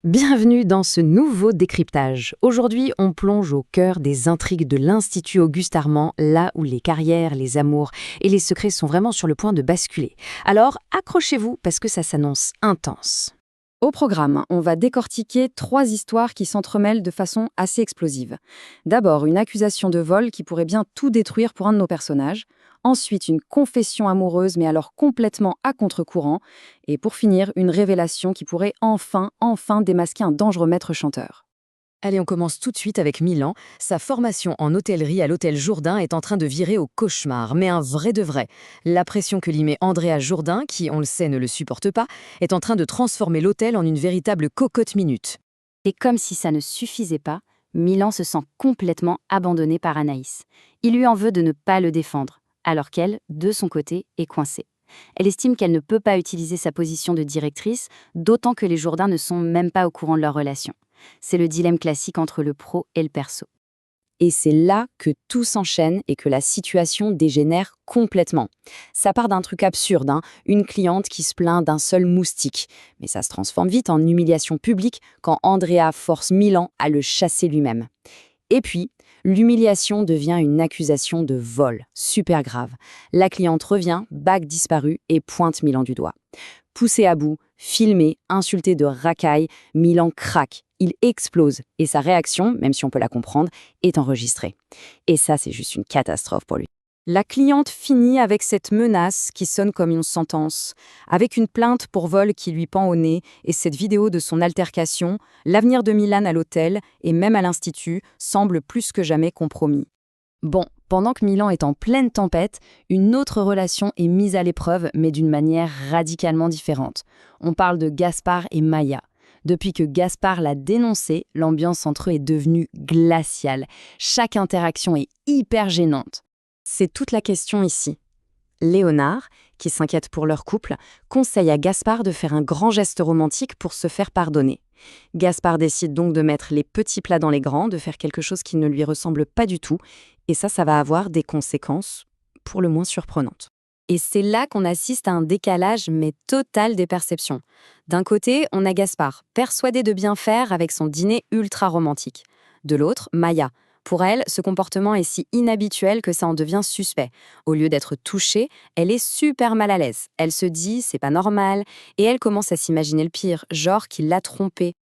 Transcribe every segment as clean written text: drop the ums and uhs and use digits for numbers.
Bienvenue dans ce nouveau décryptage. Aujourd'hui, on plonge au cœur des intrigues de l'Institut Auguste Armand, là où les carrières, les amours et les secrets sont vraiment sur le point de basculer. Alors, accrochez-vous parce que ça s'annonce intense. Au programme, on va décortiquer 3 histoires qui s'entremêlent de façon assez explosive. D'abord, une accusation de vol qui pourrait bien tout détruire pour un de nos personnages. Ensuite, une confession amoureuse, mais alors complètement à contre-courant. Et pour finir, une révélation qui pourrait enfin démasquer un dangereux maître chanteur. Allez, on commence tout de suite avec Milan. Sa formation en hôtellerie à l'hôtel Jourdain est en train de virer au cauchemar, mais un vrai de vrai. La pression que l'y met Andrea Jourdain, qui, on le sait, ne le supporte pas, est en train de transformer l'hôtel en une véritable cocotte minute. Et comme si ça ne suffisait pas, Milan se sent complètement abandonné par Anaïs. Il lui en veut de ne pas le défendre, alors qu'elle, de son côté, est coincée. Elle estime qu'elle ne peut pas utiliser sa position de directrice, d'autant que les Jourdain ne sont même pas au courant de leur relation. C'est le dilemme classique entre le pro et le perso. Et c'est là que tout s'enchaîne et que la situation dégénère complètement. Ça part d'un truc absurde, une cliente qui se plaint d'un seul moustique. Mais ça se transforme vite en humiliation publique quand Andrea force Milan à le chasser lui-même. Et puis, l'humiliation devient une accusation de vol, super grave. La cliente revient, bague disparue, et pointe Milan du doigt. Poussé à bout, filmé, insulté de racailles, Milan craque, il explose, et sa réaction, même si on peut la comprendre, est enregistrée. Et ça, c'est juste une catastrophe pour lui. La cliente finit avec cette menace qui sonne comme une sentence, avec une plainte pour vol qui lui pend au nez et cette vidéo de son altercation, l'avenir de Milan à l'hôtel et même à l'institut semble plus que jamais compromis. Bon, pendant que Milan est en pleine tempête, une autre relation est mise à l'épreuve, mais d'une manière radicalement différente. On parle de Gaspard et Maya. Depuis que Gaspard l'a dénoncé, l'ambiance entre eux est devenue glaciale. Chaque interaction est hyper gênante. C'est toute la question ici. Léonard, qui s'inquiète pour leur couple, conseille à Gaspard de faire un grand geste romantique pour se faire pardonner. Gaspard décide donc de mettre les petits plats dans les grands, de faire quelque chose qui ne lui ressemble pas du tout, et ça va avoir des conséquences pour le moins surprenantes. Et c'est là qu'on assiste à un décalage mais total des perceptions. D'un côté, on a Gaspard, persuadé de bien faire avec son dîner ultra romantique. De l'autre, Maya. Pour elle, ce comportement est si inhabituel que ça en devient suspect. Au lieu d'être touchée, elle est super mal à l'aise. Elle se dit « c'est pas normal » et elle commence à s'imaginer le pire, genre qu'il l'a trompée.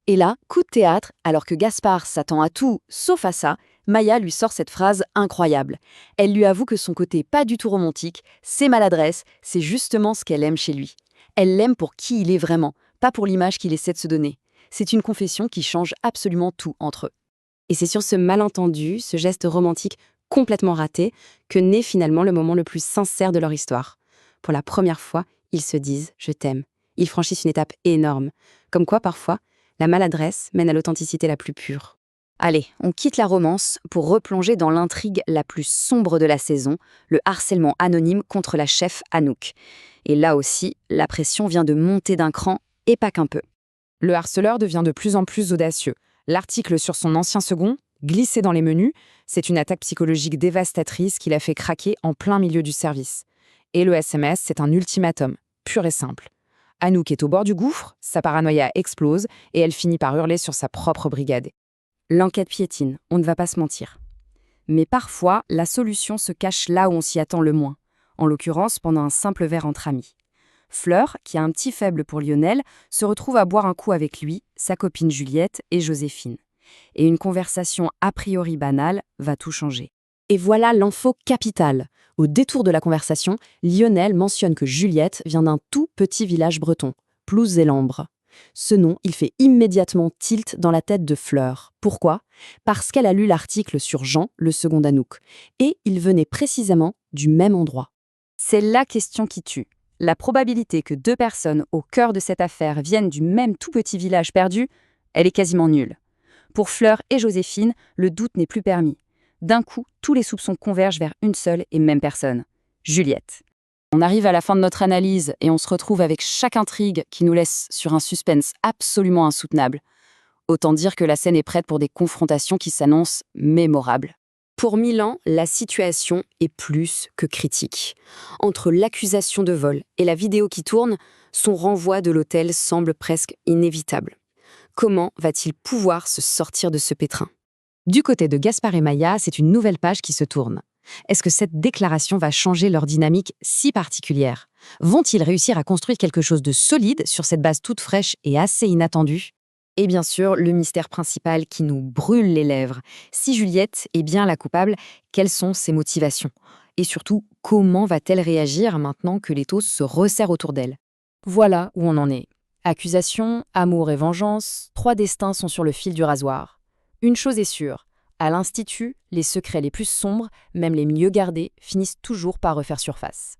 Et là, coup de théâtre, alors que Gaspard s'attend à tout sauf à ça, Maya lui sort cette phrase incroyable. Elle lui avoue que son côté pas du tout romantique, ses maladresses, c'est justement ce qu'elle aime chez lui. Elle l'aime pour qui il est vraiment, pas pour l'image qu'il essaie de se donner. C'est une confession qui change absolument tout entre eux. Et c'est sur ce malentendu, ce geste romantique complètement raté, que naît finalement le moment le plus sincère de leur histoire. Pour la première fois, ils se disent « je t'aime ». Ils franchissent une étape énorme. Comme quoi, parfois, la maladresse mène à l'authenticité la plus pure. Allez, on quitte la romance pour replonger dans l'intrigue la plus sombre de la saison, le harcèlement anonyme contre la chef Anouk. Et là aussi, la pression vient de monter d'un cran, et pas qu'un peu. Le harceleur devient de plus en plus audacieux. L'article sur son ancien second, glissé dans les menus, c'est une attaque psychologique dévastatrice qui l'a fait craquer en plein milieu du service. Et le SMS, c'est un ultimatum, pur et simple. Anouk est au bord du gouffre, sa paranoïa explose et elle finit par hurler sur sa propre brigade. L'enquête piétine, on ne va pas se mentir. Mais parfois, la solution se cache là où on s'y attend le moins, en l'occurrence pendant un simple verre entre amis. Fleur, qui a un petit faible pour Lionel, se retrouve à boire un coup avec lui, sa copine Juliette et Joséphine. Et une conversation a priori banale va tout changer. Et voilà l'info capitale. Au détour de la conversation, Lionel mentionne que Juliette vient d'un tout petit village breton, Plouz-et-Lambre. Ce nom, il fait immédiatement tilt dans la tête de Fleur. Pourquoi ? Parce qu'elle a lu l'article sur Jean, le second Anouk. Et il venait précisément du même endroit. C'est la question qui tue. La probabilité que 2 personnes au cœur de cette affaire viennent du même tout petit village perdu, elle est quasiment nulle. Pour Fleur et Joséphine, le doute n'est plus permis. D'un coup, tous les soupçons convergent vers une seule et même personne, Juliette. On arrive à la fin de notre analyse et on se retrouve avec chaque intrigue qui nous laisse sur un suspense absolument insoutenable. Autant dire que la scène est prête pour des confrontations qui s'annoncent mémorables. Pour Milan, la situation est plus que critique. Entre l'accusation de vol et la vidéo qui tourne, son renvoi de l'hôtel semble presque inévitable. Comment va-t-il pouvoir se sortir de ce pétrin? Du côté de Gaspard et Maya, c'est une nouvelle page qui se tourne. Est-ce que cette déclaration va changer leur dynamique si particulière? Vont-ils réussir à construire quelque chose de solide sur cette base toute fraîche et assez inattendue? Et bien sûr, le mystère principal qui nous brûle les lèvres. Si Juliette est bien la coupable, quelles sont ses motivations? Et surtout, comment va-t-elle réagir maintenant que l'étau se resserre autour d'elle? Voilà où on en est. Accusation, amour et vengeance, 3 destins sont sur le fil du rasoir. Une chose est sûre, à l'Institut, les secrets les plus sombres, même les mieux gardés, finissent toujours par refaire surface.